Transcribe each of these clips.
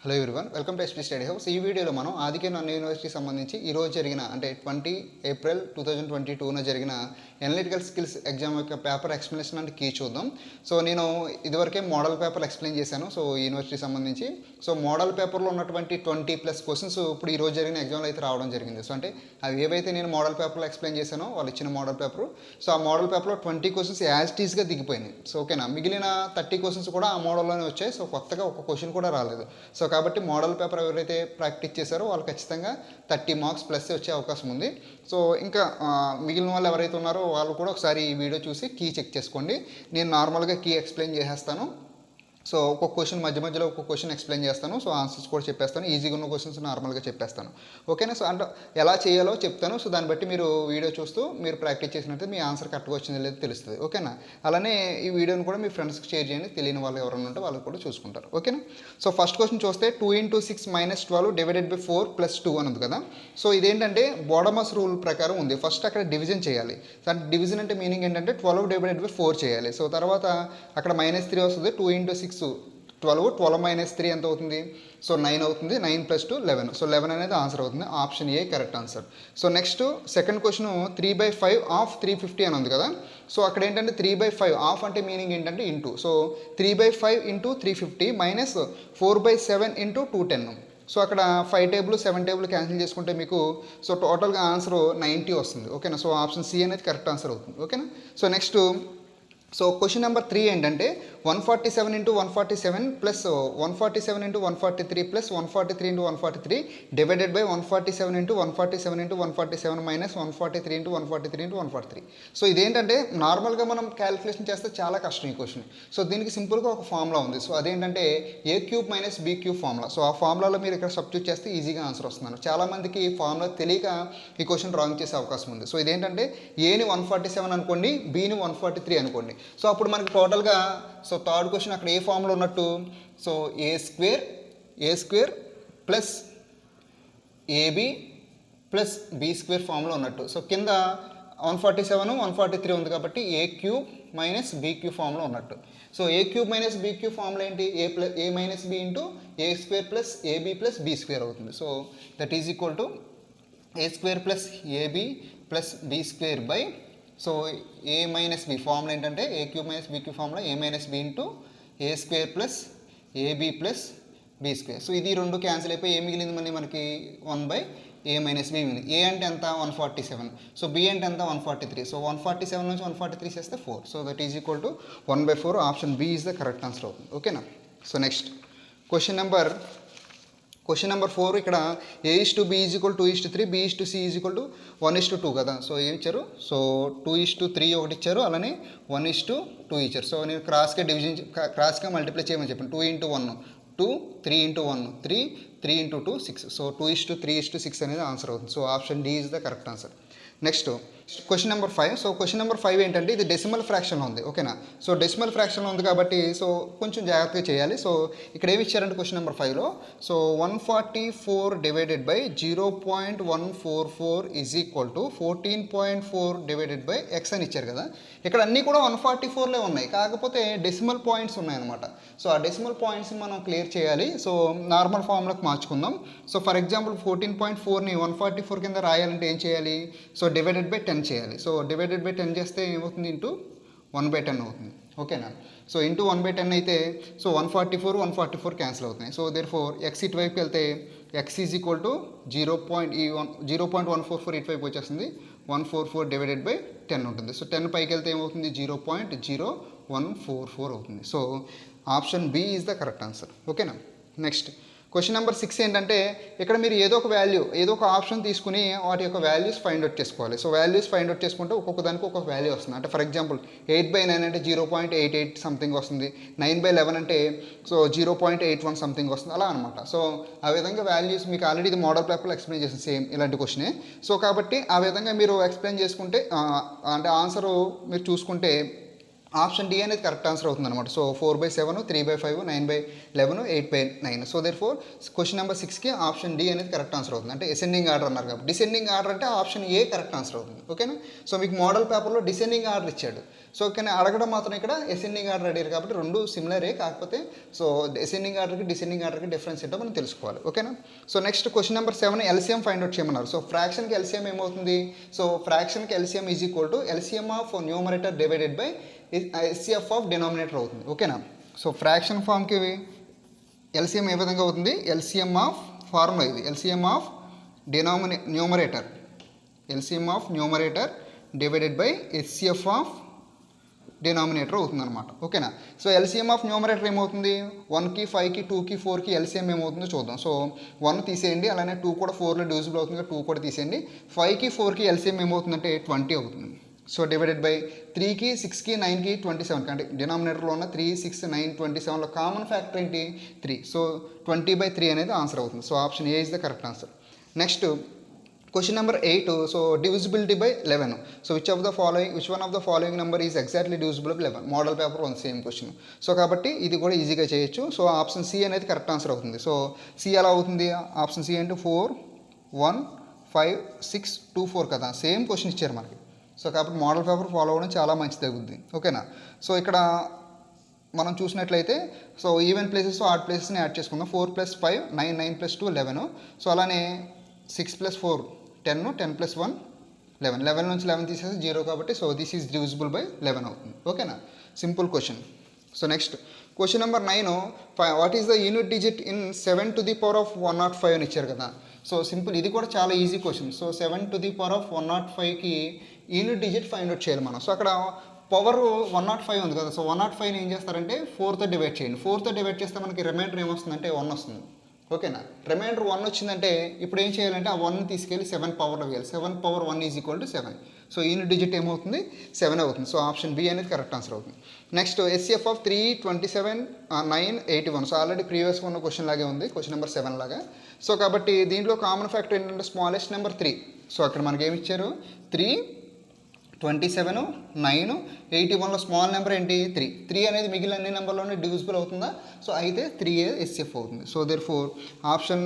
Hello everyone, welcome to SP study house. ఈ వీడియోలో మనం ఆదికేన్ అన్న యూనివర్సిటీ సంబంధించి ఈరోజు జరిగిన అంటే 20 ఏప్రిల్ 2022న జరిగిన ఎనలిటికల్ స్కిల్స్ ఎగ్జామ్ యొక్క పేపర్ ఎక్స్ప్లెనేషన్ అండ్ కీ చూద్దాం. సో నేను ఇదివరకే మోడల్ పేపర్ ఎక్స్ప్లెయిన్ చేశాను. సో యూనివర్సిటీ సంబంధించి మోడల్ పేపర్లో ఉన్నటువంటి 20+ క్వశ్చన్స్ ఇప్పుడు ఈరోజు జరిగిన ఎగ్జామ్లో అయితే రావడం జరిగింది. సో అంటే అవి ఏవైతే నేను మోడల్ పేపర్లో ఎక్స్ప్లెయిన్ చేశానో వాళ్ళు ఇచ్చిన మోడల్ పేపర్, సో ఆ మోడల్ పేపర్లో 20 క్వశ్చన్స్ యాజ్ ఇట్ ఈస్గా దిగిపోయినాయి. సో ఓకేనా, మిగిలిన 30 క్వశ్చన్స్ కూడా ఆ మోడల్లోనే వచ్చాయి. సో కొత్తగా ఒక క్వశ్చన్ కూడా రాలేదు. సో కాబట్టి మోడల్ పేపర్ ఎవరైతే ప్రాక్టీస్ చేశారో వాళ్ళు ఖచ్చితంగా 30 మార్క్స్ ప్లస్ వచ్చే అవకాశం ఉంది. సో ఇంకా మిగిలిన వాళ్ళు ఎవరైతే ఉన్నారో వాళ్ళు కూడా ఒకసారి ఈ వీడియో చూసి కీ చెక్ చేసుకోండి. నేను నార్మల్గా కీ ఎక్స్ప్లెయిన్ చేసేస్తాను. సో ఒక్కొక్క క్వశ్చన్ మధ్యలో ఒక్కొక్క క్వశ్చన్ ఎక్స్ప్లెయిన్ చేస్తాను. సో ఆన్సర్స్ కూడా చెప్పేస్తాను. ఈజీగా ఉన్న క్వశ్చన్స్ నార్మల్గా చెప్పేస్తాను. ఓకేనా, సో అంటే ఎలా చేయాలో చెప్తాను. సో దాన్ని బట్టి మీరు వీడియో చూస్తూ మీరు ప్రాక్టీస్ చేసినట్టు మీ ఆన్సర్ కరెక్ట్గా వచ్చిందో లేదో తెలుస్తుంది. ఓకేనా, అలానే ఈ వీడియోని కూడా మీ ఫ్రెండ్స్కి షేర్ చేయండి. తెలియని వాళ్ళు ఎవరైనా ఉంటే వాళ్ళు కూడా చూసుకుంటారు. ఓకేనా, సో ఫస్ట్ క్వశ్చన్ చూస్తే 2 × 6 - 12 / 4 + 2 అని ఉంది కదా. సో ఇదేంటంటే బోడమస్ రూల్ ప్రకారం ఉంది. ఫస్ట్ అక్కడ డివిజన్ చేయాలి. సో డివిజన్ అంటే మీనింగ్ ఏంటంటే 12 / 4 చేయాలి. సో తర్వాత అక్కడ -3 వస్తుంది. 2 × 6 12, 12 - 3 ఎంత అవుతుంది? సో 9 అవుతుంది. 9 + 2 11. సో 11 అనేది ఆన్సర్ అవుతుంది. Option A correct answer. So next second question 3/5 of 350 అని ఉంది కదా. సో అక్కడ ఏంటంటే 3/5 ఆఫ్ అంటే మీనింగ్ ఏంటంటే ఇంటూ. సో 3/5 × 350 - 4/7 × 210. సో అక్కడ 5 టేబుల్ 7 టేబుల్ క్యాన్సిల్ చేసుకుంటే మీకు సో టోటల్గా ఆన్సర్ 90 వస్తుంది. ఓకేనా, సో ఆప్షన్ సి అనేది కరెక్ట్ ఆన్సర్ అవుతుంది. ఓకేనా, సో నెక్స్ట్ క్వశ్చన్ నెంబర్ 3 ఏంటంటే 147 × 147 + 147 × 143 + 143 × 143 / 147 × 147 × 147 - 143 × 143 × 143. సో ఇదేంటంటే నార్మల్గా మనం క్యాలిక్యులేషన్ చేస్తే చాలా కష్టం ఈ క్వశ్చన్. సో దీనికి సింపుల్గా ఒక ఫార్ములా ఉంది. సో అదేంటంటే a³ - b³ ఫార్ములా. సో ఆ ఫార్ములాలో మీరు ఇక్కడ సబ్స్టిట్యూట్ చేస్తే ఈజీగా ఆన్సర్ వస్తున్నాను. చాలామందికి ఈ ఫార్ములా తెలియక ఈ క్వశ్చన్ రాంగ్ చేసే అవకాశం ఉంది. సో ఇదేంటంటే ఏని 147 అనుకోండి, బిని 143 అనుకోండి. సో అప్పుడు మనకి టోటల్గా సో థర్డ్ క్వశ్చన్ అక్కడ ఏ ఫామ్లో ఉన్నట్టు? సో a² + ab + b² ఫామ్లో ఉన్నట్టు. సో కింద 147 143 ఉంది కాబట్టి a³ - b³ ఫామ్లో ఉన్నట్టు. సో a³ - b³ ఫామ్లో ఏంటి? a - b × a² + ab + b² అవుతుంది. So that is equal to a² + ab + b² so a - b formula ఏంటంటే a³ - b³ formula a - b × a² + ab + b². So ఇది రెండు cancel అయిపోయి ఏ మిగిలింది మనకి 1/a - b మిగిలింది. a అంటే ఎంత? 147. సో b అంటే ఎంత? 143. సో 147 నుంచి 143 చేస్తే 4. So that is equal to 1/4. Option B is the correct answer అవుతుంది. ఓకేనా, సో నెక్స్ట్ క్వశ్చన్ నెంబర్ 4 ఇక్కడ a/b = 2:3, b/c = 1:2 కదా. సో ఏం ఇచ్చారు? సో 2:3 ఒకటి ఇచ్చారు, అలానే 1:2 ఇచ్చారు. సో నేను క్రాస్గా మల్టిప్లై చేయమని చెప్పాను. 2 × 1 2, 3 × 1 3, 3 × 2 6. సో 2:3:6 అనేది ఆన్సర్ అవుతుంది. So option D is the correct answer. Next question number 5. So question number 5 ఏంటంటే ఇది డెసిమల్ ఫ్రాక్షన్లో ఉంది. ఓకేనా, సో డెసిమల్ ఫ్రాక్షన్లో ఉంది కాబట్టి సో కొంచెం జాగ్రత్తగా చేయాలి. సో ఇక్కడ ఏమి ఇచ్చారంటే క్వశ్చన్ నెంబర్ 5లో సో 144 / 0.144 = 14.4 / x అని ఇచ్చారు కదా. ఇక్కడ అన్నీ కూడా 144లే ఉన్నాయి, కాకపోతే డెసిమల్ పాయింట్స్ ఉన్నాయన్నమాట. సో ఆ డెసిమల్ పాయింట్స్ని మనం క్లియర్ చేయాలి. సో నార్మల్ ఫార్ములాకి మార్చుకుందాం. సో ఫర్ ఎగ్జాంపుల్ 14.4ని 144 కింద రాయాలంటే ఏం చేయాలి? సో /10 చేయాలి. సో /10 చేస్తే ఏమవుతుంది? ఇంటూ 1/10 అవుతుంది. ఓకేనా, సో ఇంటూ 1/10 అయితే సో 144 క్యాన్సిల్ అవుతున్నాయి. సో దేర్ఫోర్ x ఇటువైపుకి వెళ్తే x ఈజ్ ఈక్వల్ టు 0.144 ఇటువైపు వచ్చేస్తుంది. 144 / 10 ఉంటుంది. సో 10 పైకి వెళ్తే ఏమవుతుంది? 0.0144 అవుతుంది. So option B is the correct answer. ఓకేనా, నెక్స్ట్ క్వశ్చన్ నెంబర్ 6 ఏంటంటే ఇక్కడ మీరు ఏదో ఒక ఆప్షన్ తీసుకుని వాటి యొక్క వాల్యూస్ ఫైండ్ అవుట్ చేసుకోవాలి. సో వాల్యూస్ ఫైండ్ అవుట్ చేసుకుంటే ఒక్కొక్క దానికి ఒక్కొక్క వాల్యూ వస్తుంది. అంటే ఫర్ ఎగ్జాంపుల్ 8/9 అంటే 0.88 సంథింగ్ వస్తుంది. 9/11 అంటే సో 0.81 సంథింగ్ వస్తుంది, అలా అనమాట. సో ఆ విధంగా వాల్యూస్ మీకు ఆల్రెడీ ఇది మోడల్ పేపర్లో ఎక్స్ప్లెయిన్ చేసిన సేమ్ ఇలాంటి క్వశ్చనే. సో కాబట్టి ఆ విధంగా మీరు ఎక్స్ప్లెయిన్ చేసుకుంటే అంటే ఆన్సరు మీరు చూసుకుంటే ఆప్షన్ డి అనేది కరెక్ట్ ఆన్సర్ అవుతుంది అనమాట. So 4/7, 3/5, 9/11, 8/9. So therefore question number 6కి ఆప్షన్ డి అనేది కరెక్ట్ ఆన్సర్ అవుతుంది. అంటే అసెండింగ్ ఆర్డర్ అన్నారు కాబట్టి డిసెండింగ్ ఆర్డర్ అంటే ఆప్షన్ ఏ కరెక్ట్ ఆన్సర్ అవుతుంది. ఓకేనా. సో మీకు మోడల్ పేపర్లో డిసెండింగ్ ఆర్డర్ ఇచ్చాడు. సో కానీ అడగడం మాత్రం ఇక్కడ అసెండింగ్ ఆర్డర్ అడిగారు కాబట్టి రెండు సిమిలరే, కాకపోతే సో అసెండింగ్ ఆర్డర్కి డిసెండింగ్ ఆర్డర్కి డిఫరెన్స్ ఏంటో మనం తెలుసుకోవాలి. ఓకేనా. So next question number 7 LCM find out చేయమన్నారు. సో ఫ్రాక్షన్కి ఎల్సిఎం ఏమవుతుంది? సో ఫ్రాక్షన్కి LCM is equal to LCM of numerator divided by SCF of denominator అవుతుంది. ఓకేనా. సో ఫ్రాక్షన్ ఫామ్కి ఎల్సిఎం ఏ విధంగా అవుతుంది? ఎల్సిఎం ఆఫ్ ఫార్ములా ఇది LCM of numerator divided by SCF of denominator అవుతుంది అనమాట. ఓకేనా. సో ఎల్సిఎం ఆఫ్ న్యూమరేటర్ ఏమవుతుంది? 1కి 5కి 2కి 4కి ఎల్సిఎం ఏమవుతుందో చూద్దాం. సో 1 తీసేయండి, అలానే 2 కూడా 4లో డివిజిబుల్ అవుతుంది, 2 కూడా తీసేయండి. 5కి 4కి ఎల్సిఎం ఏమవుతుందంటే 20 అవుతుంది. సో డివైడెడ్ బై 3కి 6కి 9కి 27, అంటే డినామినేటర్లో ఉన్న 3, 6, 9, 27లో కామన్ ఫ్యాక్టర్ ఏంటి? 3. సో 20/3 అనేది ఆన్సర్ అవుతుంది. So option A is the correct answer. Next question number 8. So divisibility by 11. So which one of the following number is exactly divisible by 11? Model paper 1 same question. So కాబట్టి ఇది కూడా ఈజీగా చేయొచ్చు. So option C అనేది correct answer అవుతుంది. So C ఎలా అవుతుంది? Option C అంటే 4, 1, 5, 6, 2, 4 కదా, సేమ్ క్వశ్చన్ ఇచ్చారు మనకి. సో కాబట్టి మోడల్ పేపర్ ఫాలో అవ్వడం చాలా మంచిది అవుతుంది. ఓకేనా. సో ఇక్కడ మనం చూసినట్లయితే సో ఈవెన్ ప్లేసెస్ ఆడ్ ప్లేసెస్ని యాడ్ చేసుకుందాం. 4 + 5 9, 9 + 2 11. సో అలానే 6 + 4 10, 10 + 1 11. 11 నుంచి 11 తీసేసి 0 కాబట్టి so this is divisible by 11 అవుతుంది. ఓకేనా. Simple question. So next question number 9. What is the unit digit in 7 to the power of 105 అని ఇచ్చారు కదా. సో సింపుల్, ఇది కూడా చాలా easy question. So 7 to the power of 105కి యూనిట్ డిజిట్ ఫైండ్ అవుట్ చేయాలి మనం. సో అక్కడ పవర్ 105 ఉంది కదా. సో 105ని ఏం చేస్తారంటే 4తో డివైడ్ చేయండి. 4తో డివైడ్ చేస్తే మనకి రిమైండర్ ఏమొస్తుందంటే 1 వస్తుంది. ఓకేనా. రిమైండర్ 1 వచ్చిందంటే ఇప్పుడు ఏం చేయాలంటే ఆ 1 తీసుకెళ్ళి 7 పవర్లో వేయాలి. 7 power 1 is equal to 7. So unit digit ఏమవుతుంది? 7 అవుతుంది. సో ఆప్షన్ బి అనేది కరెక్ట్ ఆన్సర్ అవుతుంది. Next SCF of 3, 27, 9, 81. So already ప్రీవియస్గా ఉన్న క్వశ్చన్ లాగే ఉంది, క్వశ్చన్ నెంబర్ 7 లాగా. సో కాబట్టి దీంట్లో కామన్ ఫ్యాక్టర్ ఏంటంటే స్మాలెస్ట్ నెంబర్ 3. సో అక్కడ మనకి ఏమి ఇచ్చారు? 3, 27, 9, 81లో స్మాల్ నెంబర్ ఏంటి? 3. 3 అనేది మిగిలిన అన్ని నెంబర్లోనే డివిజిబుల్ అవుతుందా? సో అయితే 3 ఎస్సిఎఫ్ అవుతుంది. So therefore option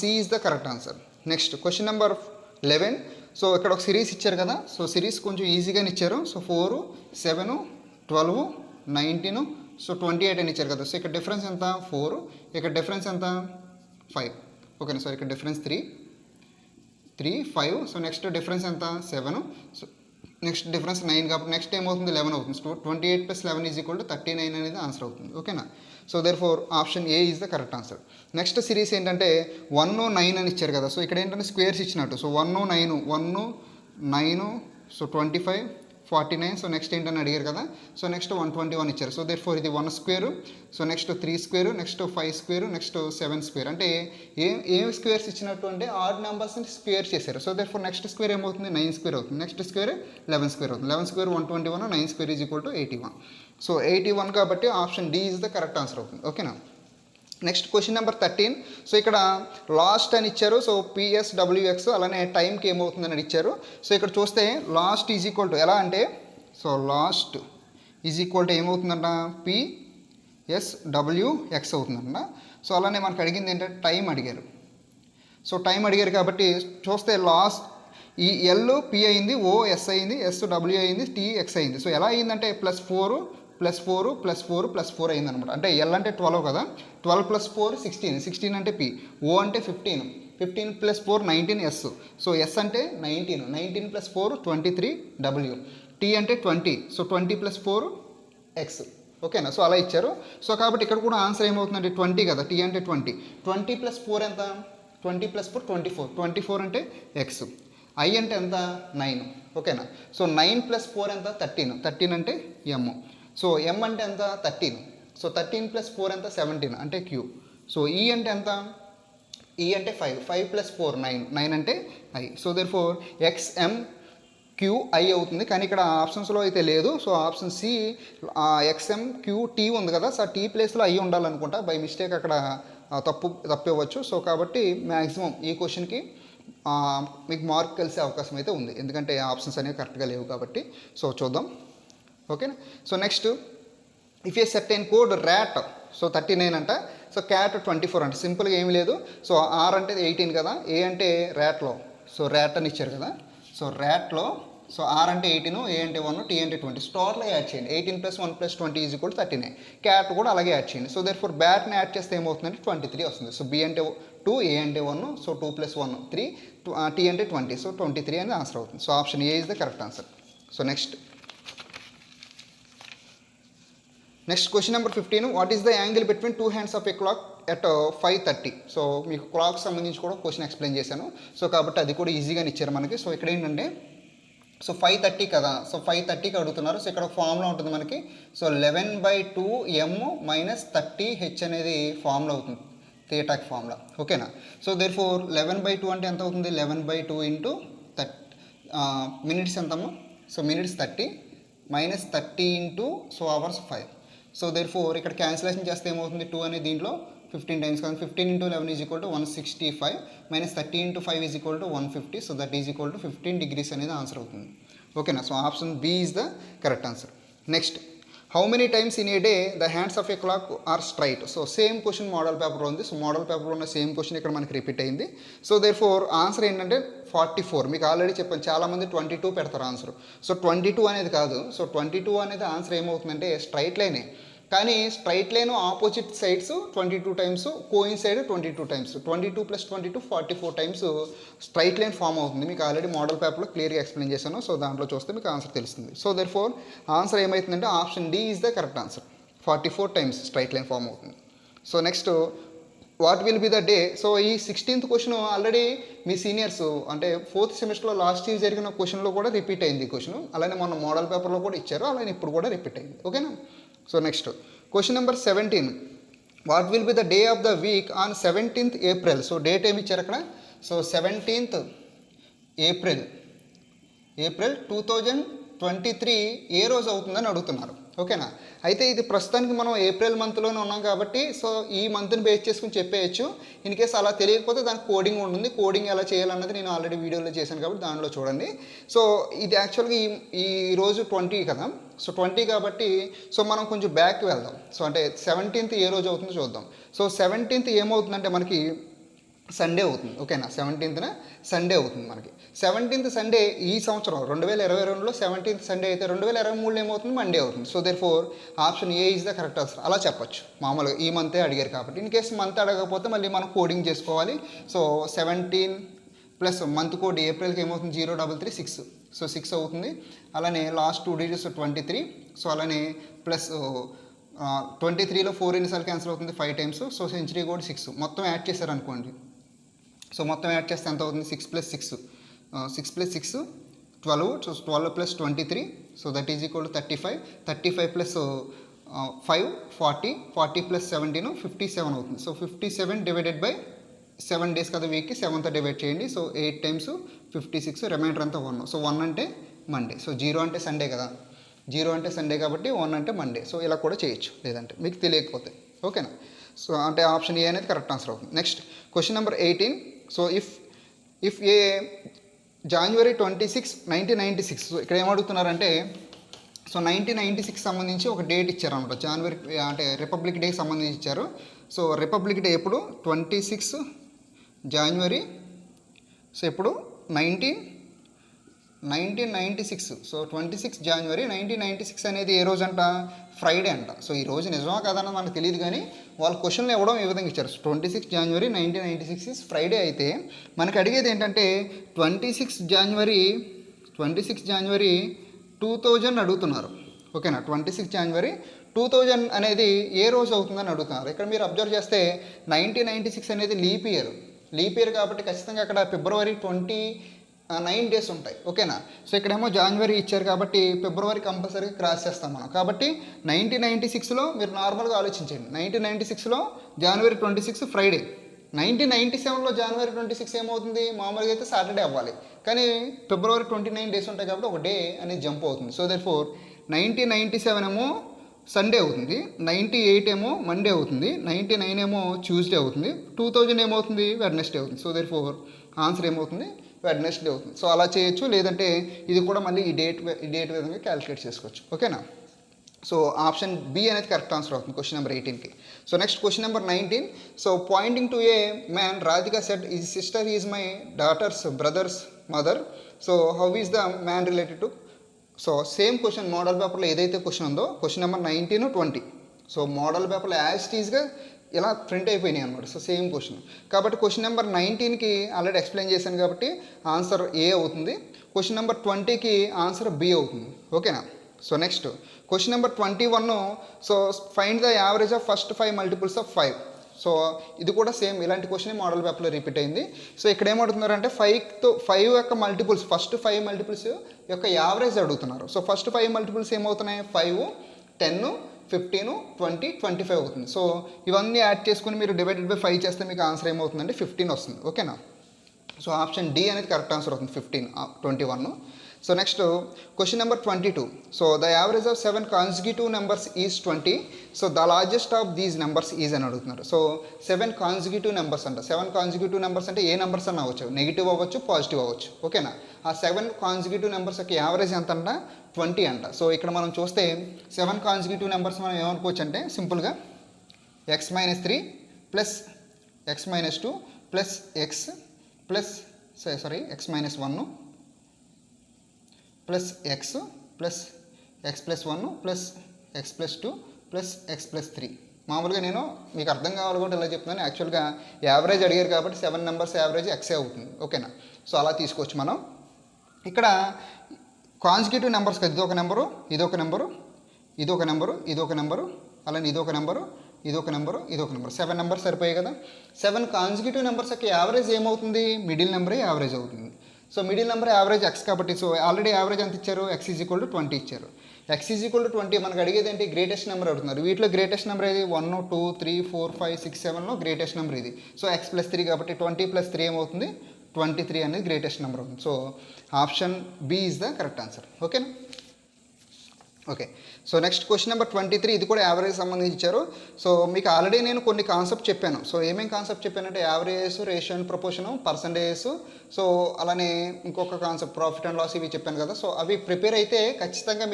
C is the correct answer. Next question number 11. So ఇక్కడ ఒక సిరీస్ ఇచ్చారు కదా. సో సిరీస్ కొంచెం ఈజీగానే ఇచ్చారు. సో 4, 7, 12, 19, సో 28 అని ఇచ్చారు కదా. సో ఇక్కడ డిఫరెన్స్ ఎంత? 4. ఇక్కడ డిఫరెన్స్ ఎంత? 5. ఓకేనా. సో ఇక్కడ డిఫరెన్స్ 3, 5. సో నెక్స్ట్ డిఫరెన్స్ ఎంత? 7. సో నెక్స్ట్ డిఫరెన్స్ 9 కాబట్టి నెక్స్ట్ ఏమవుతుంది? 11 అవుతుంది. 28 + 11 ఈజ్ ఈక్వల్ టు 39 అనేది ఆన్సర్ అవుతుంది. ఓకేనా. So therefore option A is the correct answer. Next series ఏంటంటే 1, 9 అని ఇచ్చారు కదా. సో ఇక్కడ ఏంటంటే స్క్వేర్స్ ఇచ్చినట్టు. So 1, 9, so 25, 49. సో నెక్స్ట్ ఏంటని అడిగారు కదా. సో నెక్స్ట్ 121 ఇచ్చారు. సో దేర్ ఫోర్ ఇది 1 square. So next 3 square, next 5 square, next 7 square. అంటే ఏం స్క్వేర్స్ ఇచ్చినట్టు అంటే ఆడ్ నెంబర్స్ని స్క్వేర్ చేశారు. So therefore next square ఏమవుతుంది? 9 స్క్వేర్ అవుతుంది. నెక్స్ట్ స్క్వేర్ 11 స్క్వేర్ అవుతుంది. 11 square 121, 9 square is equal to 81. So 81 కాబట్టి option D is the correct answer అవుతుంది. ఓకేనా. Next question number 13. సో ఇక్కడ లాస్ట్ అని ఇచ్చారు. సో పిఎస్డబ్ల్యూఎక్స్ అలానే టైంకి ఏమవుతుందని ఇచ్చారు. సో ఇక్కడ చూస్తే లాస్ట్ ఈజ్ ఈక్వల్ టు ఎలా అంటే so last is equal to ఏమవుతుందంట? పిఎస్డబ్ల్యూఎక్స్ అవుతుందంట. సో అలానే మనకు అడిగింది ఏంటంటే టైం అడిగారు. సో టైం అడిగారు కాబట్టి చూస్తే లాస్ట్ ఈ ఎల్ పి అయింది, ఓ ఎస్ అయింది, ఎస్ డబ్ల్యూ అయింది, టీ ఎక్స్ అయింది. సో ఎలా అయిందంటే +4 +4 +4 +4 అయిందనమాట. అంటే ఎల్ అంటే 12 కదా. 12 + 4 16, 16 అంటే పి, ఓ అంటే 15, 15 + 4 19 ఎస్. సో ఎస్ అంటే 19, 19 + 4 23 డబ్ల్యూ, టీ అంటే 20, సో 20 + 4 ఎక్స్. ఓకేనా. సో అలా ఇచ్చారు. సో కాబట్టి ఇక్కడ కూడా ఆన్సర్ ఏమవుతుందంటే 20 కదా. టీ అంటే 20, 20 + 4 ఎంత? 20 + 4 24, 24 అంటే ఎక్స్. ఐ అంటే ఎంత? 9. ఓకేనా. సో 9 + 4 ఎంత? 13, 13 అంటే ఎమ్. సో ఎం అంటే ఎంత? 13. సో 13 + 4 ఎంత? 17 అంటే క్యూ. సో ఈ అంటే ఎంత? ఈ అంటే 5, 5 + 4 9, 9 అంటే I. So therefore XM Q I అవుతుంది. కానీ ఇక్కడ ఆప్షన్స్లో అయితే లేదు. So option C XM Q T ఉంది కదా. సో టీ ప్లేస్లో ఐ ఉండాలనుకుంటా. బై మిస్టేక్ అక్కడ తప్పివ్వచ్చు. సో కాబట్టి మ్యాక్సిమం ఈ క్వశ్చన్కి మీకు మార్క్ కలిసే అవకాశం అయితే ఉంది, ఎందుకంటే ఆప్షన్స్ అనేవి కరెక్ట్గా లేవు కాబట్టి. సో చూద్దాం. ఓకేనా. So next if a certain code rat so 39 అంట, సో క్యాట్ 24 అంట. సింపుల్గా ఏమీ లేదు. సో ఆర్ అంటే 18 కదా, ఏ అంటే ర్యాట్లో, సో ర్యాట్ అని ఇచ్చారు కదా. సో ర్యాట్లో సో ఆర్ అంటే 18, ఏ అంటే 1, టీ అంటే 20. సో టోటల్గా యాడ్ చేయండి. 18 + 1 + 20 = 39. క్యాట్ కూడా అలాగే యాడ్ చేయండి. సో దేర్ ఫోర్ బ్యాట్ని యాడ్ చేస్తే ఏమవుతుందంటే 23 వస్తుంది. సో బి అంటే 2, ఏ అంటే 1, సో 2 + 1 3, టీ అంటే 20, సో 23 అనేది ఆన్సర్ అవుతుంది. So option A is the correct answer. So next question number 15. What is the angle between 2 hands of a clock at 5:30? So మీకు clock సంబంధించి కూడా క్వశ్చన్ ఎక్స్ప్లెయిన్ చేశాను. So కాబట్టి అది కూడా ఈజీగానే ఇచ్చారు మనకి. సో ఇక్కడ ఏంటంటే సో 5:30 కదా, సో 5:30కి అడుగుతున్నారు. సో ఇక్కడ ఫార్ములా ఉంటుంది మనకి. సో 11/2m - 30h అనేది ఫార్ములా అవుతుంది, థీటాకి ఫార్ములా. ఓకేనా. సో దేర్ ఫోర్ 11/2 అంటే ఎంత అవుతుంది? 11/2 × 30 మినిట్స్ ఎంతమ్మా? So minutes 30 - 30 × so hours 5. So therefore ఇక్కడ క్యాన్సిలేషన్ చేస్తే ఏమవుతుంది? 2 అనేది దీంట్లో 15 టైమ్స్ కదా. 15 × 11 = 165 - 30 × 5 = 150. So that is equal to 15 degrees అనేది ఆన్సర్ అవుతుంది. ఓకేనా. So option B is the correct answer. Next, how many times in a day the hands of a clock are straight? So same question model పేపర్లో ఉంది. So model పేపర్లో ఉన్న same question ఇక్కడ మనకి repeat అయింది. So therefore answer ఏంటంటే 44. మీకు already చెప్పాను, చాలామంది 22 పెడతారు ఆన్సర్. సో 22 అనేది కాదు. సో 22 అనేది ఆన్సర్ ఏమవుతుందంటే స్ట్రైట్ లైనే, కానీ straight line opposite sides 22 times, coincide 22 times, 22 + 22 44 times straight line form అవుతుంది. మీకు ఆల్రెడీ మోడల్ పేపర్లో క్లియర్గా ఎక్స్ప్లెయిన్ చేశాను. సో దాంట్లో చూస్తే మీకు ఆన్సర్ తెలుస్తుంది. సో దేర్ ఫోర్ ఆన్సర్ ఏమవుతుందంటే option D is the correct answer. 44 times straight line form అవుతుంది. So next, what will be the day? So ఈ 16th క్వశ్చన్ ఆల్రెడీ మీ సీనియర్స్ అంటే 4th సెమిస్టర్లో లాస్ట్ ఇయర్ జరిగిన క్వశ్చన్లో కూడా రిపీట్ అయింది ఈ క్వశ్చన్. అలానే మన మోడల్ పేపర్లో కూడా ఇచ్చారు, అలానే ఇప్పుడు కూడా రిపీట్ అయింది. ఓకేనా. So next question number 17. What will be the day of the week on 17th April? So date ఏమి ఇచ్చారు అక్కడ? సో 17th April 2023 ఏ రోజు అవుతుందని అడుగుతున్నారు. ఓకేనా. అయితే ఇది ప్రస్తుతానికి మనం ఏప్రిల్ మంత్లోనే ఉన్నాం కాబట్టి సో ఈ మంత్ని బేస్ చేసుకుని చెప్పేయచ్చు. ఇన్ కేసు అలా తెలియకపోతే దానికి కోడింగ్ ఉంటుంది. కోడింగ్ ఎలా చేయాలన్నది నేను ఆల్రెడీ వీడియోలో చేశాను కాబట్టి దానిలో చూడండి. సో ఇది యాక్చువల్గా ఈ రోజు 20 కదా. సో 20 కాబట్టి సో మనం కొంచెం బ్యాక్కి వెళ్దాం. సో అంటే 17th ఏ రోజు అవుతుందో చూద్దాం. సో 17th ఏమవుతుందంటే మనకి సండే అవుతుంది. ఓకేనా. 17th సండే అవుతుంది మనకి. 17th సండే ఈ సంవత్సరం 2022లో 17th సండే అయితే 2023లో ఏమవుతుంది? మండే అవుతుంది. So therefore option A is the correct answer. అలా చెప్పొచ్చు మామూలుగా, ఈ మంతే అడిగారు కాబట్టి. ఇన్ కేసు మంత్ అడగకపోతే మళ్ళీ మనం కోడింగ్ చేసుకోవాలి. సో 17 ప్లస్ మంత్ కోడ్ ఏప్రిల్కి ఏమవుతుంది? 033 సో 6 అవుతుంది. అలానే లాస్ట్ 2 digits 23. సో అలానే ప్లస్ 23లో 4 ఎన్నిసార్లు క్యాన్సిల్ అవుతుంది? 5 టైమ్స్. సో సెంచరీ కోడ్ 6 మొత్తం యాడ్ చేశారు అనుకోండి. సో మొత్తం యాడ్ చేస్తే ఎంత అవుతుంది? 6 + 6 12. So 12 + 23 so that is equal to 35. 35 + 5 40. 40 + 17 57 అవుతుంది. సో 57 / 7 డేస్ కదా వీక్కి, 7తో డివైడ్ చేయండి. సో 8 టైమ్స్ 56, రిమైండర్ అంతా 1. సో 1 అంటే మండే. సో 0 అంటే సండే కదా, 0 అంటే సండే కాబట్టి 1 అంటే మండే. సో ఇలా కూడా చేయొచ్చు లేదంటే మీకు తెలియకపోతే. ఓకేనా. సో అంటే ఆప్షన్ ఏ అనేది కరెక్ట్ ఆన్సర్ అవుతుంది. Next question number 18. So if A January 26, 1996. So ఇక్కడ ఏమడుగుతున్నారంటే సో 1996 సంబంధించి ఒక డేట్ ఇచ్చారనమాట. జనవరి అంటే రిపబ్లిక్ డేకి సంబంధించి ఇచ్చారు. సో రిపబ్లిక్ డే ఎప్పుడు? 26 January. సో ఎప్పుడు? 1996. సో 26 January 1996 అనేది ఏ రోజు అంట? ఫ్రైడే అంట. సో ఈ రోజు నిజమా కాదన్నది మనకు తెలియదు, కానీ వాళ్ళు క్వశ్చన్లు ఇవ్వడం ఈ విధంగా ఇచ్చారు. 26 January 1996 ఇస్ ఫ్రైడే అయితే మనకు అడిగేది ఏంటంటే 26 January 2000 అడుగుతున్నారు. ఓకేనా. 26 January 2000 అనేది ఏ రోజు అవుతుందని అడుగుతున్నారు. ఇక్కడ మీరు అబ్జర్వ్ చేస్తే 1996 అనేది లీప్ ఇయర్ కాబట్టి ఖచ్చితంగా అక్కడ February 29 డేస్ ఉంటాయి. ఓకేనా. సో ఇక్కడేమో జాన్వరి ఇచ్చారు కాబట్టి ఫిబ్రవరి కంపల్సరీగా క్రాస్ చేస్తాం మనం. కాబట్టి 1996లో మీరు నార్మల్గా ఆలోచించండి. 1996లో January 26 ఫ్రైడే. 1997లో January 26 ఏమవుతుంది? మామూలుగా అయితే సాటర్డే అవ్వాలి, కానీ February 29 డేస్ ఉంటాయి కాబట్టి ఒక డే అనేది జంప్ అవుతుంది. సో దట్ ఫోర్ 1997 ఏమో సండే అవుతుంది, 98 ఏమో మండే అవుతుంది, 99 ఏమో ట్యూస్డే అవుతుంది, 2000 ఏమవుతుంది? వెడ్నెస్డే అవుతుంది. సో దట్ ఫోర్ ఆన్సర్ ఏమవుతుంది? వెడ్నెస్డే అవుతుంది. సో అలా చేయొచ్చు, లేదంటే ఇది కూడా మళ్ళీ ఈ డేట్ విధంగా క్యాలిక్యులేట్ చేసుకోవచ్చు. ఓకేనా. సో ఆప్షన్ బి అనేది కరెక్ట్ ఆన్సర్ అవుతుంది క్వశ్చన్ నెంబర్ 18కి. So next question number 19. So pointing to a man Radhika said his sister is my daughter's brother's mother. So how is the man related to. So same question model పేపర్లో ఏదైతే question ఉందో question number 19, 20. So model పేపర్లో as టీజ్గా ఇలా print అయిపోయినాయి అనమాట. So same question కాబట్టి question number 19కి ఆల్రెడీ ఎక్స్ప్లెయిన్ చేశాను కాబట్టి ఆన్సర్ ఏ అవుతుంది. క్వశ్చన్ నెంబర్ 20కి ఆన్సర్ బి అవుతుంది. ఓకేనా. So next question number 21. So find the average of first 5 multiples of 5. So ఇది కూడా సేమ్ ఇలాంటి క్వశ్చన్ మోడల్ పేపర్లో రిపీట్ అయింది. సో ఇక్కడ ఏమడుతున్నారంటే 5 యొక్క మల్టిపుల్స్ ఫస్ట్ 5 మల్టిపుల్స్ యొక్క యావరేజ్ అడుగుతున్నారు. సో ఫస్ట్ 5 మల్టిపుల్స్ ఏమవుతున్నాయి 5, 10, 15, 20, 25 అవుతుంది. సో ఇవన్నీ యాడ్ చేసుకుని మీరు డివైడెడ్ బై 5 చేస్తే మీకు ఆన్సర్ ఏమవుతుందంటే 15 వస్తుంది. ఓకేనా. సో ఆప్షన్ డి అనేది కరెక్ట్ ఆన్సర్ అవుతుంది 15, 21. So next question number 22. So the average of 7 consecutive numbers is 20. So the largest of these numbers is అని అడుగుతున్నారు. సో 7 కాన్సిక్యూటివ్ నెంబర్స్ అంట. 7 కాన్సిక్యూటివ్ నెంబర్స్ అంటే ఏ నెంబర్స్ అన్న అవ్వచ్చు, నెగిటివ్ అవ్వచ్చు, పాజిటివ్ అవ్వచ్చు. ఓకేనా. ఆ 7 కాన్సిక్యూటివ్ నెంబర్స్ యొక్క యావరేజ్ ఎంత అంట 20 అంట. సో ఇక్కడ మనం చూస్తే 7 కాన్సిక్యూటివ్ నెంబర్స్ మనం ఏమనుకోవచ్చు అంటే సింపుల్గా x-3 plus x-2 plus x plus x-1 plus x plus x+1 plus x+2 plus x+3. మామూలుగా నేను మీకు అర్థం కావాలి కూడా ఇలా చెప్తున్నాను. యాక్చువల్గా యావరేజ్ అడిగారు కాబట్టి 7 నెంబర్స్ యావరేజ్ ఎక్సే అవుతుంది. ఓకేనా. సో అలా తీసుకోవచ్చు మనం. ఇక్కడ కాన్సిక్యూటివ్ నెంబర్స్ కదా, ఇదొక నెంబరు, ఇదొక నెంబరు, ఇదొక నెంబరు, ఇదొక నెంబరు, అలానే ఇదొక నెంబరు, ఇదొక నెంబరు, ఇదొక నెంబర్. 7 నెంబర్స్ సరిపోయాయి కదా. 7 కాన్సిక్యూటివ్ నెంబర్స్ యొక్క యావరేజ్ ఏమవుతుంది మిడిల్ నెంబరే యావరేజ్ అవుతుంది. So middle number average X కాబట్టి సో ఆల్రెడీ యావరేజ్ ఎంత ఇచ్చారు x=20 ఇచ్చారు. x=20 మనకు అడిగేది ఏంటి గ్రేటెస్ట్ నెంబర్ అడుగుతున్నారు. వీటిలో గ్రేటెస్ట్ నెంబర్ ఏది 1, 2, 3, 4, 5, 6, 7లో గ్రేటెస్ట్ నెంబర్ ఇది. సో x+3 కాబట్టి 20+3 ఏమవుతుంది 23 అనేది గ్రేటెస్ట్ నెంబర్ అవుతుంది. So option B is the correct answer. ఓకేనా. Okay. So next question number 23. ఇది కూడా యావరేజ్ సంబంధించి ఇచ్చారు. సో మీకు ఆల్రెడీ నేను కొన్ని కాన్సెప్ట్ చెప్పాను. సో ఏమేమి కాన్సెప్ట్ చెప్పానంటే average, ratio and proportion, percentages, so అలానే ఇంకొక కాన్సెప్ట్ ప్రాఫిట్ అండ్ లాస్ ఇవి చెప్పాను కదా. సో అవి ప్రిపేర్ అయితే ఖచ్చితంగా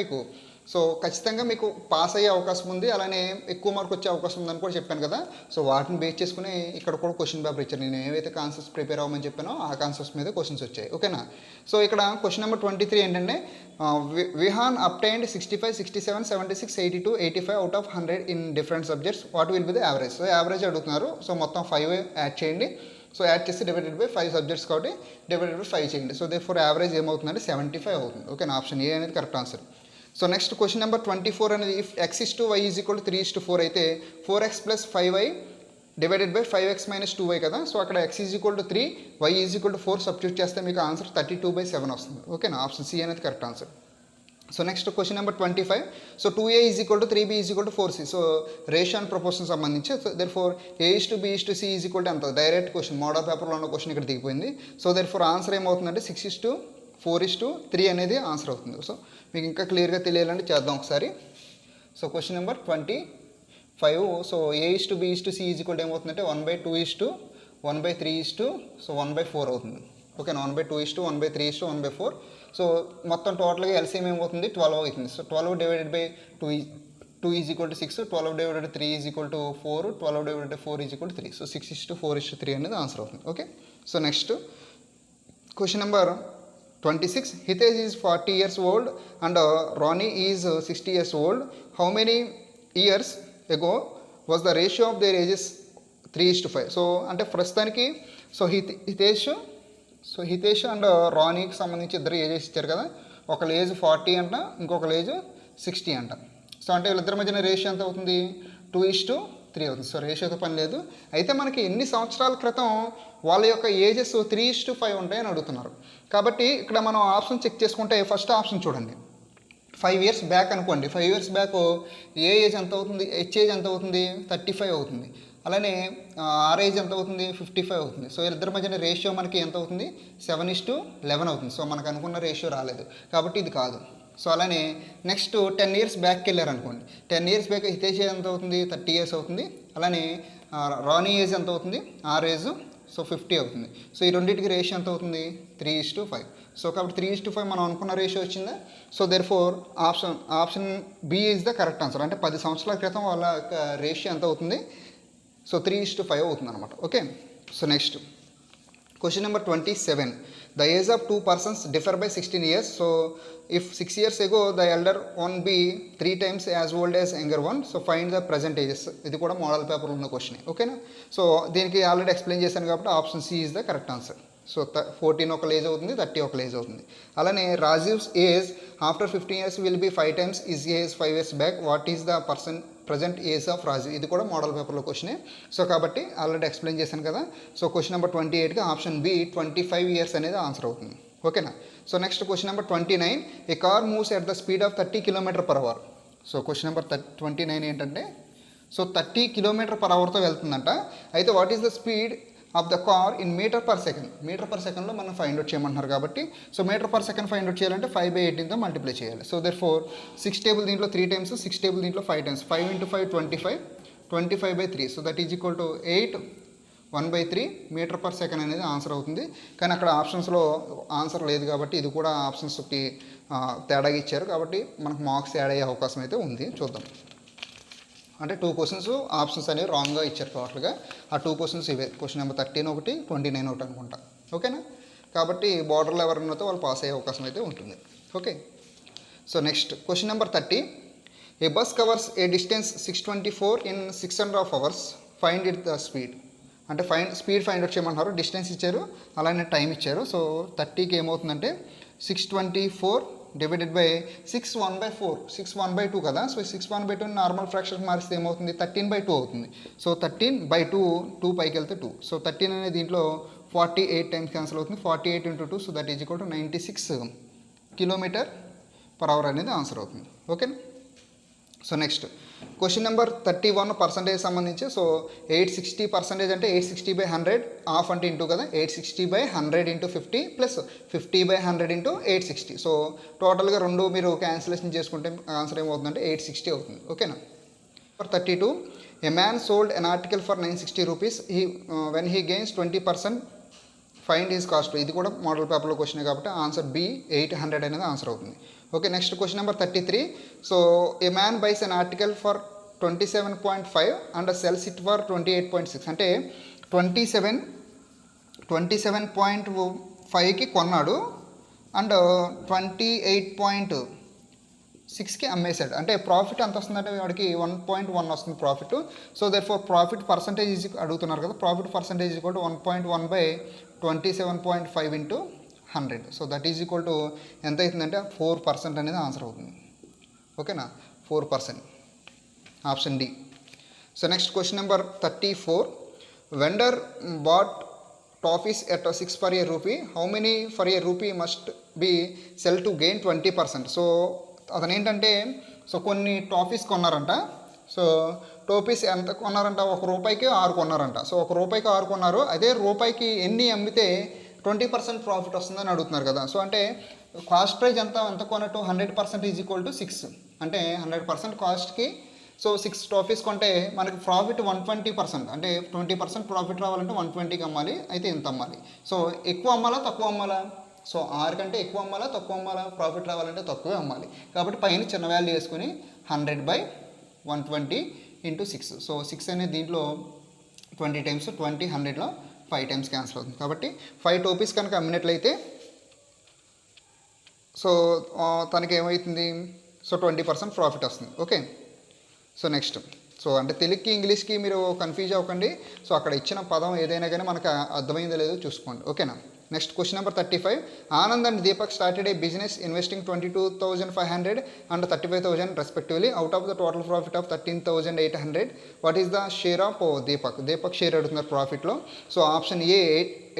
మీకు పాస్ అయ్యే అవకాశం ఉంది, అలానే ఎక్కువ మార్క్ వచ్చే అవకాశం ఉందని కూడా చెప్పాను కదా. సో వాటిని బేస్ చేసుకుని ఇక్కడ కూడా క్వశ్చన్ పేపర్ ఇచ్చాను. నేను ఏవైతే కాన్సెప్ట్స్ ప్రిపేర్ అవ్వమని చెప్పానో ఆ కాన్సెప్ట్స్ మీద క్వశ్చన్స్ వచ్చాయి. ఓకేనా. సో ఇక్కడ క్వశ్చన్ నెంబర్ 23 ఏంటంటే Vihaan obtained 65, 67, 76, 82, 85 out of 100 in different subjects. What will be the average. So average అడుగుతున్నారు. సో మొత్తం 5 యాడ్ చేయండి. సో యాడ్ చేసి డివైడెడ్ బై 5 సబ్జెక్ట్స్ కాబట్టి డివైడెడ్ బై 5 చేయండి. సో దేర్ఫోర్ యావరేజ్ ఏమవుతుందంటే 75 అవుతుంది. ఓకేనా. ఆప్షన్ ఏ అనేది correct answer. So next question number 24 అనేది ఇఫ్ x=y = 3:4 అయితే 4x + 5y divided by 5x - 2y కదా. సో అక్కడ x = 3, y = 4 సబ్స్టిట్యూట్ చేస్తే మీకు ఆన్సర్ 32/7 వస్తుంది. ఓకేనా. ఆప్షన్ సి అనేది correct answer. So next question number 25. So 2a = 3b = 4c. So ratio and proportion సంబంధించి సో దేర్ఫోర్ a:b:c ఎంత డైరెక్ట్ క్వశ్చన్ మోడల్ పేపర్లో ఉన్న క్వశ్చన్ ఇక్కడ దిగిపోయింది. సో దేర్ఫోర్ ఆన్సర్ ఏమవుతుందంటే 6:4:3 అనేది ఆన్సర్ అవుతుంది. సో మీకు ఇంకా క్లియర్గా తెలియాలంటే చేద్దాం ఒకసారి. So question number 25. So a:b:c ఏమవుతుందంటే 1/2:1/3 సో 1/4 అవుతుంది. ఓకేనా. 1/2:1/3 1/4. సో మొత్తం టోటల్గా ఎల్సిఎం ఏమవుతుంది 12 అవుతుంది. So 12 divided by 2 = 6, 12 divided 3 = 4, 12 divided 4 = 3. So 6:4:3 అనేది ఆన్సర్ అవుతుంది. Okay. So next question number 26. Hitesh is 40 years old and Ronnie is 60 years old. How many years ago was the ratio of their ages 3:5? So అంటే ప్రస్తుతానికి so Hitesh and రానీకి సంబంధించి ఇద్దరు ages ఇచ్చారు కదా. ఒకళ్ళ ఏజ్ 40 అంట, ఇంకొకళ్ళ ఏజ్ 60 అంట. సో అంటే వీళ్ళిద్దరి మధ్యన రేషియో ఎంత అవుతుంది 2:3 అవుతుంది. సో రేషియోతో పని లేదు. అయితే మనకి ఎన్ని సంవత్సరాల క్రితం వాళ్ళ యొక్క ఏజెస్ 3:5 ఉంటాయని అడుగుతున్నారు. కాబట్టి ఇక్కడ మనం ఆప్షన్ చెక్ చేసుకుంటే ఫస్ట్ ఆప్షన్ చూడండి 5 years బ్యాక్ అనుకోండి. 5 years బ్యాక్ ఏ ఏజ్ ఎంత అవుతుంది, హెచ్ ఏజ్ ఎంత అవుతుంది 35 అవుతుంది. అలానే ఆర్ ఏజ్ ఎంత అవుతుంది 55 అవుతుంది. సో ఇద్దరి మధ్యన రేషియో మనకి ఎంత అవుతుంది 7:11 అవుతుంది. సో మనకు అనుకున్న రేషియో రాలేదు కాబట్టి ఇది కాదు. సో అలానే నెక్స్ట్ 10 years బ్యాక్కి వెళ్ళారు అనుకోండి. 10 years బ్యాక్ హితేష్ ఏజ్ ఎంత అవుతుంది 30 years అవుతుంది. అలానే రానీ ఏజ్ ఎంత అవుతుంది ఆర్ ఏజ్ సో 50 అవుతుంది. సో ఈ రెండింటికి రేషియో ఎంత అవుతుంది? 3:5. సో కాబట్టి 3:5 మనం అనుకున్న రేషియో వచ్చిందా? So therefore option B is the correct answer. అంటే 10 సంవత్సరాల క్రితం వాళ్ళ రేషియో ఎంత అవుతుంది? సో 3:5 అవుతుంది అనమాట. Okay. So next question number 27. The age of two persons differ by 16 years. So if 6 years ago the elder one be 3 times as old as younger one, so find the present ages. ఇది కూడా model పేపర్లో ఉన్న question. ఓకేనా? So దీనికి already explain చేశాను కాబట్టి option C is the correct answer. So 14 ఒక age అవుతుంది, 30 ఒక ఏజ్ అవుతుంది. అలానే Rajiv's age after 15 years will be 5 times is age 5 years back. What is the present age of Rajiv? ఇది కూడా మోడల్ పేపర్లో క్వశ్చనే. సో కాబట్టి ఆల్రెడీ ఎక్స్ప్లెయిన్ చేశాను కదా. సో క్వశ్చన్ నెంబర్ 28కి ఆప్షన్ బి 25 years అనేది ఆన్సర్ అవుతుంది. ఓకేనా? So next question number 29. A car moves at the speed of 30 km/h. So question number 29 ఏంటంటే, సో 30 km/hతో వెళ్తుందంట. అయితే what is the speed of the car in metre per second? Metre per సెకండ్లో మనం find out చేయమంటున్నారు కాబట్టి, so metre per second find out చేయాలంటే 5/18తో మల్టిప్లై చేయాలి. సో దెర్ఫోర్ 6 టేబుల్ దీంట్లో 3 times, 6 టేబుల్ దీంట్లో 5 times. 5 × 5 25, 25/3. So that is equal to 8, 1/3 metre per second అనేది ఆన్సర్ అవుతుంది. కానీ అక్కడ ఆప్షన్స్లో ఆన్సర్ లేదు కాబట్టి ఇది కూడా ఆప్షన్స్కి తేడాగా ఇచ్చారు కాబట్టి మనకు మార్క్స్ యాడ్ అయ్యే అవకాశం అయితే ఉంది. చూద్దాం. అంటే 2 క్వశ్చన్స్ ఆప్షన్స్ అనేవి రాంగ్గా ఇచ్చారు టోటల్గా. ఆ 2 క్వశ్చన్స్ ఇవే. క్వశ్చన్ నెంబర్ 13 ఒకటి, 29 ఒకటి అనుకుంటా. ఓకేనా? కాబట్టి బార్డర్లో ఎవరున్నతో వాళ్ళు పాస్ అయ్యే అవకాశం అయితే ఉంటుంది. Okay. So next question number 30. A bus covers a distance 624 in 6.5 hours. Find it the speed. అంటే స్పీడ్ ఫైండ్ అవుట్ చేయమంటున్నారు. డిస్టెన్స్ ఇచ్చారు, అలానే టైం ఇచ్చారు. సో 30కి ఏమవుతుందంటే 624 డివైడెడ్ బై 6 1/4. 6 1/2 కదా. సో 6 1/2 నార్మల్ ఫ్రాక్షన్కి మారిస్తే ఏమవుతుంది? 13/2 అవుతుంది. సో 13/2, 2 పైకి వెళ్తే 2. సో 13 అనే దీంట్లో 48 టైమ్స్ క్యాన్సిల్ అవుతుంది. 48 × 2, so that is equal to 96 km/h అనేది ఆన్సర్ అవుతుంది. ఓకేనా? So next question number 31 percentage సంబంధించి. సో 860% అంటే 860/100, హాఫ్ అంటే ఇంటూ కదా. 860/100 × 50 ప్లస్ 50/100 × 860. సో టోటల్గా రెండు మీరు క్యాన్సిలేషన్ చేసుకుంటే ఆన్సర్ ఏమవుతుందంటే 860 అవుతుంది. ఓకేనా? For 32. A man sold N article for 960 rupees. When he gains 20%, find is cost. ఇది కూడా మోడల్ పేపర్లో క్వశ్చన్ కాబట్టి ఆన్సర్ బి 800 అనేది ఆన్సర్ అవుతుంది. Okay. Next question number 33. So a man buys an article for 27.5 and sells it for 28.6. అంటే 27.5కి కొన్నాడు and 28.6కి అమ్మేశాడు. అంటే profit ఎంత వస్తుందంటే వాడికి 1.1 వస్తుంది profit. So therefore profit percentage అడుగుతున్నారు కదా. Profit percentage equal to 1.1/27.5 × 100. So that is equal to ఎంత అవుతుందంటే 4% అనేది ఆన్సర్ అవుతుంది. ఓకేనా? 4%. Option D. So next question number 34. Vendor bought toffees at 6 for a rupee. How many for a rupee must be sell to gain 20%. So అతను ఏంటంటే, so కొన్ని toffees కొన్నారంట. So టోపీస్ ఎంత కొన్నారంట? ₹1కి 6 కొన్నారంట. సో ₹1కి 6 కొన్నారు. అదే రూపాయికి ఎన్ని అమ్మితే 20% ప్రాఫిట్ వస్తుందని అడుగుతున్నారు కదా. సో అంటే కాస్ట్ ప్రైస్ ఎంత కొన్నట్టు 100% ఈజ్ ఈక్వల్ టు 6. అంటే 100% కాస్ట్కి సో 6 టాఫీస్ కొంటే మనకి ప్రాఫిట్ 120%. అంటే 20% ప్రాఫిట్ రావాలంటే 120కి అమ్మాలి. అయితే ఎంత అమ్మాలి? సో ఎక్కువ అమ్మాలా తక్కువ అమ్మాలా? సో 6 కంటే ఎక్కువ అమ్మాలా తక్కువ అమ్మాలా? ప్రాఫిట్ రావాలంటే తక్కువే అమ్మాలి. కాబట్టి పైన చిన్న వాల్యూ వేసుకుని 100/120 × 6. సో 6 అనేది దీంట్లో 20 times, 20 100లో 5 times క్యాన్సిల్ అవుతుంది. కాబట్టి 5 టోపీస్ కనుక అమ్మినట్లయితే సో తనకి ఏమవుతుంది? సో 20% ప్రాఫిట్ వస్తుంది. ఓకే. సో నెక్స్ట్, సో అంటే తెలుగుకి ఇంగ్లీష్కి మీరు కన్ఫ్యూజ్ అవ్వకండి. సో అక్కడ ఇచ్చిన పదం ఏదైనా కానీ మనకు అర్థమైందో లేదో చూసుకోండి. ఓకేనా? Next question number 35. Anand and Deepak started a business investing 22,500 and 35,000 respectively. Out of the total profit of 13,800, what is the share of Deepak? Deepak share అడుగుతున్నారు ప్రాఫిట్లో. సో ఆప్షన్ ఏ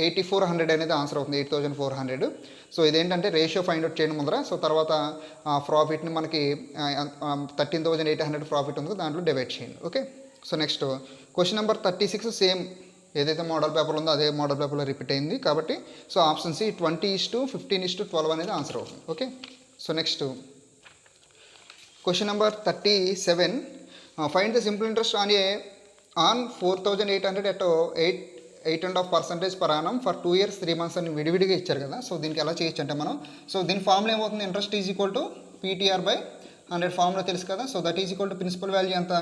8,400 అనేది ఆన్సర్ అవుతుంది. 8,400. సో ఇదేంటంటే రేషియో ఫైండ్ అవుట్ చేయడం ముందర. సో తర్వాత ప్రాఫిట్ని మనకి 13,800 profit ఉందో దాంట్లో డివైడ్ చేయండి. Okay. So next question number 36. Same ఏదైతే మోడల్ పేపర్ ఉందో అదే మోడల్ పేపర్లో రిపీట్ అయింది కాబట్టి సో ఆప్షన్ సి 20:15:12 అనేది ఆన్సర్ అవుతుంది. Okay. So next question number 37. Find the simple interest on 4,800 at 8.5% per annum for 2 years 3 months అని విడివిడిగా ఇచ్చారు కదా. సో దీనికి ఎలా చేయొచ్చు అంటే మనం, సో దీని ఫార్ములా ఏమవుతుంది, interest is equal to PTR by 100 formula తెలుసు కదా. So that is equal to principal value ఎంత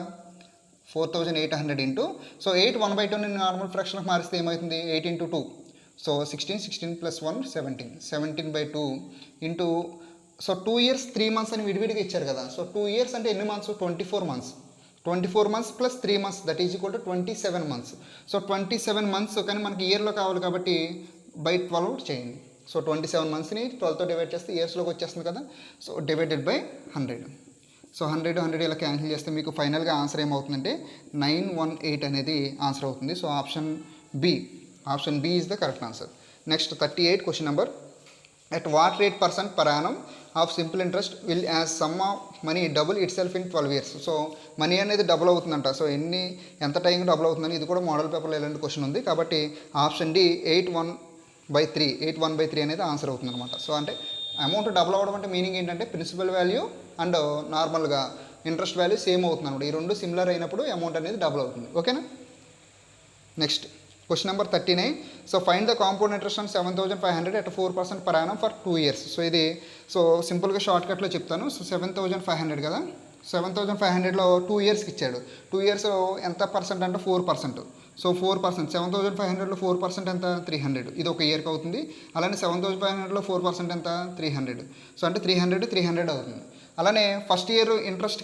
4800 ఇంటూ, సో 8 1/2 నార్మల్ ఫ్రాక్షన్కి మారిస్తే ఏమవుతుంది 8 into 2, so 16 plus 1 17/2 into, so 2 years 3 months అని విడివిడిగా ఇచ్చారు కదా. సో 2 years అంటే ఎన్ని months, 24 months plus 3 months that is equal to 27 months. So 27 months కానీ మనకి ఇయర్లో కావాలి కాబట్టి బై 12 చేయండి. సో 27 monthsని 12తో డివైడ్ చేస్తే ఇయర్స్లోకి వచ్చేస్తుంది కదా. So divided by 100. సో 100 ఇలా క్యాన్సిల్ చేస్తే మీకు ఫైనల్గా ఆన్సర్ ఏమవుతుందంటే 918 అనేది ఆన్సర్ అవుతుంది. So option B is the correct answer. Next 38 question number, at what rate percent per annum of simple interest will as sum of money double itself in 12 years. So money అనేది double అవుతుందంట. So ఎంత టైంకి double అవుతుందని ఇది కూడా model పేపర్లో ఇలాంటి question ఉంది కాబట్టి ఆప్షన్ డి 8/1/3 అనేది ఆన్సర్ అవుతుంది అనమాట. సో అంటే అమౌంట్ డబుల్ అవ్వడం అంటే మీనింగ్ ఏంటంటే ప్రిన్సిపల్ వాల్యూ అండ్ నార్మల్గా ఇంట్రెస్ట్ వాల్యూ సేమ్ అవుతుంది అనమాట. ఈ రెండు సిమిలర్ అయినప్పుడు అమౌంట్ అనేది డబుల్ అవుతుంది. ఓకేనా. Next question number 39. So find the compound interest on 7500 at 4% per annum for 2 years. So ఇది సో సింపుల్గా షార్ట్ కట్లో చెప్తాను. సో 7500 కదా, 7500లో 2 yearsకి ఇచ్చాడు. 2 years ఎంత పర్సెంట్ అంటే 4%. సో 4%, 7500లో 4% ఎంత 300, ఇది ఒక ఇయర్కి అవుతుంది. అలానే 7500లో 4% ఎంత 300. సో అంటే 300 అవుతుంది. అలానే ఫస్ట్ ఇయర్ ఇంట్రెస్ట్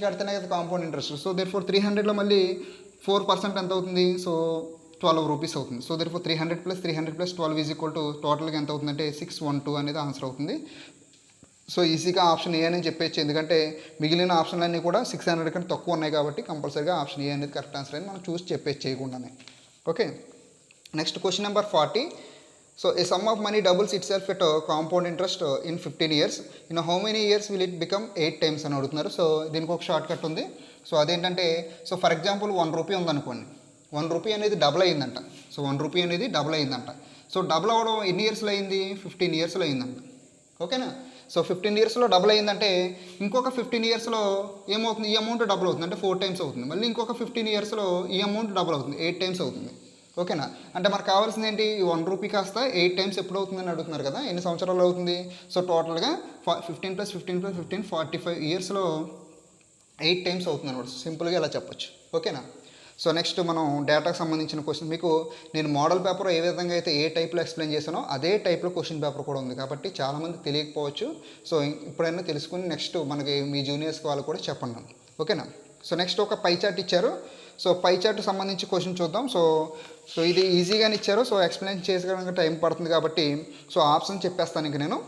కడితేనే కదా కాంపౌండ్ ఇంట్రెస్ట్. సో దేర్ఫోర్ 300లో మళ్ళీ 4% ఎంత అవుతుంది, సో 12 రూపీస్ అవుతుంది. So therefore 300 + 12 is equal to టోటల్గా ఎంత అవుతుందంటే 612 అనేది ఆన్సర్ అవుతుంది. సో ఈజీగా ఆప్షన్ ఏ అని చెప్పేచ్చు, ఎందుకంటే మిగిలిన ఆప్షన్లన్నీ కూడా 600 కంటే తక్కువ ఉన్నాయి కాబట్టి కంపల్సరీగా ఆప్షన్ ఏ అనేది కరెక్ట్ ఆన్సర్ అని మనం చూసి చెప్పేసి చేయకుండానే. Okay. Next question number 40. So A some of money doubles it self at compound interest in 15 years. In how many years will it become 8 times అని అడుగుతున్నారు. సో దీనికి ఒక షార్ట్ కట్ ఉంది. సో అదేంటంటే, సో ఫర్ ఎగ్జాంపుల్ 1 రూపీ ఉందనుకోండి, 1 rupee అనేది double అయిందంట. So 1 rupee అనేది డబుల్ అయిందంట. సో డబుల్ అవ్వడం ఎన్ని ఇయర్స్లో అయింది, 15 yearsలో అయిందంట. ఓకేనా. సో 15 yearsలో డబుల్ అయిందంటే ఇంకొక 15 yearsలో ఏమవుతుంది, ఈ అమౌంట్ డబుల్ అవుతుంది అంటే 4 times అవుతుంది. మళ్ళీ ఇంకొక 15 yearsలో ఈ అమౌంట్ డబుల్ అవుతుంది, 8 times అవుతుంది. ఓకేనా. అంటే మనకు కావాల్సింది ఏంటి, ఈ 1 రూపీ కాస్త 8 times ఎప్పుడు అవుతుందని అడుగుతున్నారు కదా, ఎన్ని సంవత్సరాలు అవుతుంది. సో టోటల్గా 15 + 15 + 15 45 yearsలో 8 times అవుతుంది అనమాట. సింపుల్గా ఇలా చెప్పొచ్చు. ఓకేనా. సో నెక్స్ట్ మనం డేటాకు సంబంధించిన క్వశ్చన్, మీకు నేను మోడల్ పేపర్ ఏ విధంగా అయితే ఏ టైప్లో ఎక్స్ప్లెయిన్ చేశానో అదే టైప్లో క్వశ్చన్ పేపర్ కూడా ఉంది కాబట్టి చాలామంది తెలియకపోవచ్చు. సో ఇప్పుడైనా తెలుసుకుని నెక్స్ట్ మనకి మీ జూనియర్స్కి వాళ్ళు కూడా చెప్పండి. ఓకేనా. సో నెక్స్ట్ ఒక పై చార్ట్ ఇచ్చారు. సో పై చార్ట్ సంబంధించి క్వశ్చన్ చూద్దాం. సో ఇది ఈజీగానే ఇచ్చారు. సో ఎక్స్ప్లెయిన్ చేసుకోవడానికి టైం పడుతుంది కాబట్టి సో ఆప్షన్ చెప్పేస్తాను ఇంక నేను.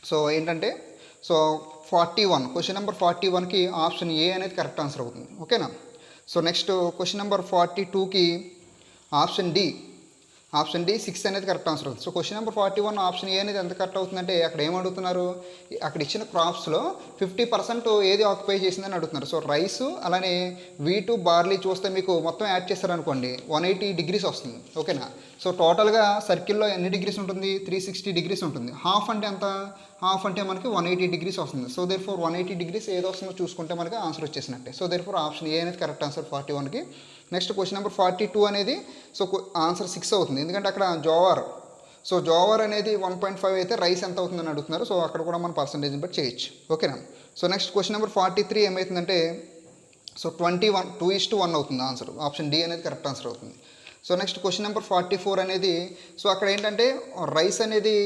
సో ఏంటంటే, సో 41 క్వశ్చన్ నెంబర్ 41కి ఆప్షన్ ఏ అనేది కరెక్ట్ ఆన్సర్ అవుతుంది. ఓకేనా. సో నెక్స్ట్ క్వశ్చన్ నెంబర్ 42కి ఆప్షన్ డి 6 అనేది కరెక్ట్ ఆన్సర్ అవుతుంది. So question number 41 option A అనేది ఎంత కరెక్ట్ అవుతుందంటే, అక్కడ ఏమడుగుతున్నారు, అక్కడ ఇచ్చిన క్రాప్స్లో 50% ఏది ఆక్యుపై చేసిందని అడుగుతున్నారు. సో రైస్ అలానే వీటు బార్లీ చూస్తే మీకు మొత్తం యాడ్ చేస్తారనుకోండి 180 degrees వస్తుంది. ఓకేనా. సో టోటల్గా సర్కిల్లో ఎన్ని డిగ్రీస్ ఉంటుంది, 360 degrees ఉంటుంది. హాఫ్ అంటే ఎంత, హాఫ్ అంటే మనకి 180 degrees వస్తుంది. సో దేర్ఫోర్ 180 degrees ఏదో వస్తుందో చూసుకుంటే మనకి ఆన్సర్ వచ్చేసినట్టే. సో దేర్ఫోర్ ఆప్షన్ ఏ అనేది కరెక్ట్ ఆన్సర్ 41కి. నెక్స్ట్ క్వశ్చన్ నెంబర్ 42 అనేది సో ఆన్సర్ 6 అవుతుంది, ఎందుకంటే అక్కడ జోవర్ అనేది 1.5 అయితే రైస్ ఎంత అవుతుందని అడుగుతున్నారు. సో అక్కడ కూడా మనం పర్సంటేజ్ని బట్టి చేయొచ్చు. ఓకేనా. సో నెక్స్ట్ క్వశ్చన్ నెంబర్ 43 ఏమవుతుందంటే, సో 2:1 అవుతుంది ఆన్సర్. ఆప్షన్ డి అనేది కరెక్ట్ ఆన్సర్ అవుతుంది. సో నెక్స్ట్ క్వశ్చన్ నెంబర్ 44 అనేది, సో అక్కడ ఏంటంటే రైస్ అనేది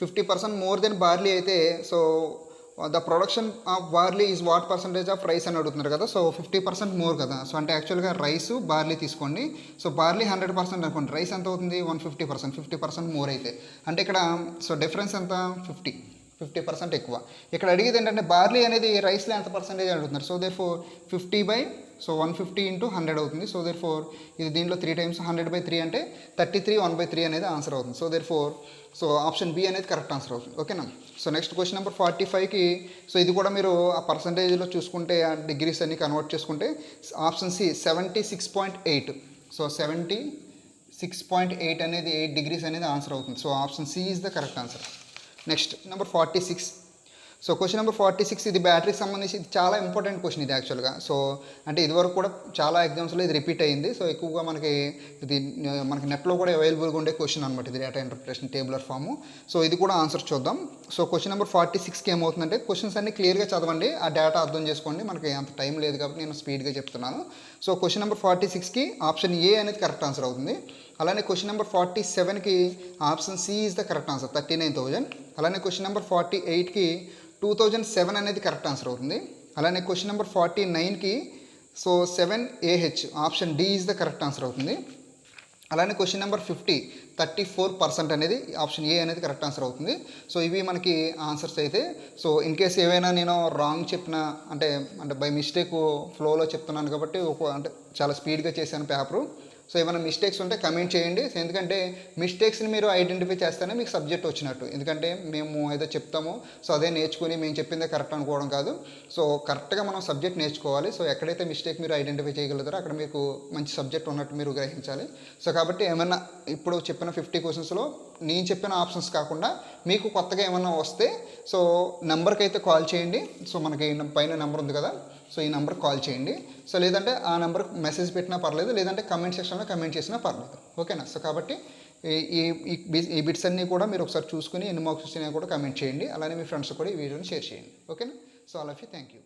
50% మోర్ దెన్ బార్లీ అయితే, so the production of barley is what percentage of rice అని అడుగుతున్నారు కదా. సో 50% మోర్ కదా. సో అంటే యాక్చువల్గా రైస్ బార్లీ తీసుకోండి. సో బార్లీ 100% అనుకోండి, రైస్ ఎంత అవుతుంది 150%, 50% మోర్ అయితే అంటే ఇక్కడ సో డిఫరెన్స్ ఎంత 50% ఎక్కువ. ఇక్కడ అడిగేది ఏంటంటే బార్లీ అనేది రైస్లో ఎంత పర్సంటేజ్ అడుగుతున్నారు. సో దేర్ఫోర్ 50/150 × 100 అవుతుంది. సో దేర్ఫోర్ ఇది దీంట్లో 3 times 100/3 అంటే 33 1/3 అనేది ఆన్సర్ అవుతుంది. So therefore so option B అనేది కరెక్ట్ ఆన్సర్ అవుతుంది. ఓకేనా. సో నెక్స్ట్ క్వశ్చన్ నెంబర్ 45కి, సో ఇది కూడా మీరు ఆ పర్సంటేజ్లో చూసుకుంటే ఆ డిగ్రీస్ అన్ని కన్వర్ట్ చేసుకుంటే ఆప్షన్ సి 76.8. సో 76.8 అనేది 8 degrees అనేది ఆన్సర్ అవుతుంది. So option C is the correct answer. Next number 46. So question number 46 ఇది బ్యాటరీకి సంబంధించి ఇది చాలా ఇంపార్టెంట్ క్వశ్చన్ ఇది యాక్చువల్గా. సో అంటే ఇదివరకు కూడా చాలా ఎగ్జామ్స్లో ఇది రిపీట్ అయ్యింది. సో ఎక్కువగా ఇది మనకి నెట్లో కూడా అవైలబుల్గా ఉండే క్వశ్చన్ అనమాట ఇది, data interpretation tabular form. So ఇది కూడా ఆన్సర్ చూద్దాం. సో క్వశ్చన్ నెంబర్ 46కి ఏమవుతుందంటే, క్వశ్చన్స్ అన్ని క్లియర్గా చదవండి, ఆ డేటా అర్థం చేసుకోండి. మనకి అంత టైం లేదు కాబట్టి నేను స్పీడ్గా చెప్తున్నాను. సో క్వశ్చన్ నెంబర్ 46కి ఆప్షన్ ఏ అనేది కరెక్ట్ ఆన్సర్ అవుతుంది. అలానే క్వశ్చన్ నెంబర్ 47కి option C is the correct answer, 39,000. అలానే క్వశ్చన్ నెంబర్ 48కి 2007 అనేది కరెక్ట్ ఆన్సర్ అవుతుంది. అలానే క్వశ్చన్ నెంబర్ 49కి 7AH option D is the correct answer అవుతుంది. అలానే క్వశ్చన్ నెంబర్ 50 34% అనేది ఆప్షన్ ఏ అనేది కరెక్ట్ ఆన్సర్ అవుతుంది. సో ఇవి మనకి ఆన్సర్స్ అయితే. సో ఇన్ కేస్ ఏవైనా నేను రాంగ్ చెప్పిన అంటే బై మిస్టేక్ ఫ్లోలో చెప్తున్నాను కాబట్టి అంటే చాలా స్పీడ్గా చేశాను పేపరు. సో ఏమైనా మిస్టేక్స్ ఉంటే కమెంట్ చేయండి. ఎందుకంటే మిస్టేక్స్ని మీరు ఐడెంటిఫై చేస్తేనే మీకు సబ్జెక్ట్ వచ్చినట్టు. ఎందుకంటే మేము ఏదో చెప్తాము, సో అదే నేర్చుకుని మేము చెప్పిందే కరెక్ట్ అనుకోవడం కాదు. సో కరెక్ట్గా మనం సబ్జెక్ట్ నేర్చుకోవాలి. సో ఎక్కడైతే మిస్టేక్ మీరు ఐడెంటిఫై చేయగలుగుతారో అక్కడ మీకు మంచి సబ్జెక్ట్ ఉన్నట్టు మీరు గ్రహించాలి. సో కాబట్టి ఏమన్నా ఇప్పుడు చెప్పిన 50 క్వశ్చన్స్లో నేను చెప్పిన ఆప్షన్స్ కాకుండా మీకు కొత్తగా ఏమన్నా వస్తే సో నెంబర్కి అయితే కాల్ చేయండి. సో మనకి పైన నెంబర్ ఉంది కదా, సో ఈ నెంబర్కి కాల్ చేయండి. సో లేదంటే ఆ నెంబర్కి మెసేజ్ పెట్టినా పర్లేదు, లేదంటే కమెంట్ సెక్షన్లో కమెంట్ చేసినా పర్లేదు. ఓకేనా? సో కాబట్టి ఈ బిట్స్ అన్నీ కూడా మీరు ఒకసారి చూసుకుని ఎన్ని మార్క్స్ వచ్చినాయో కూడా కమెంట్ చేయండి. అలానే మీ ఫ్రెండ్స్ కూడా ఈ వీడియోని షేర్ చేయండి. ఓకేనా? So all of you thank you.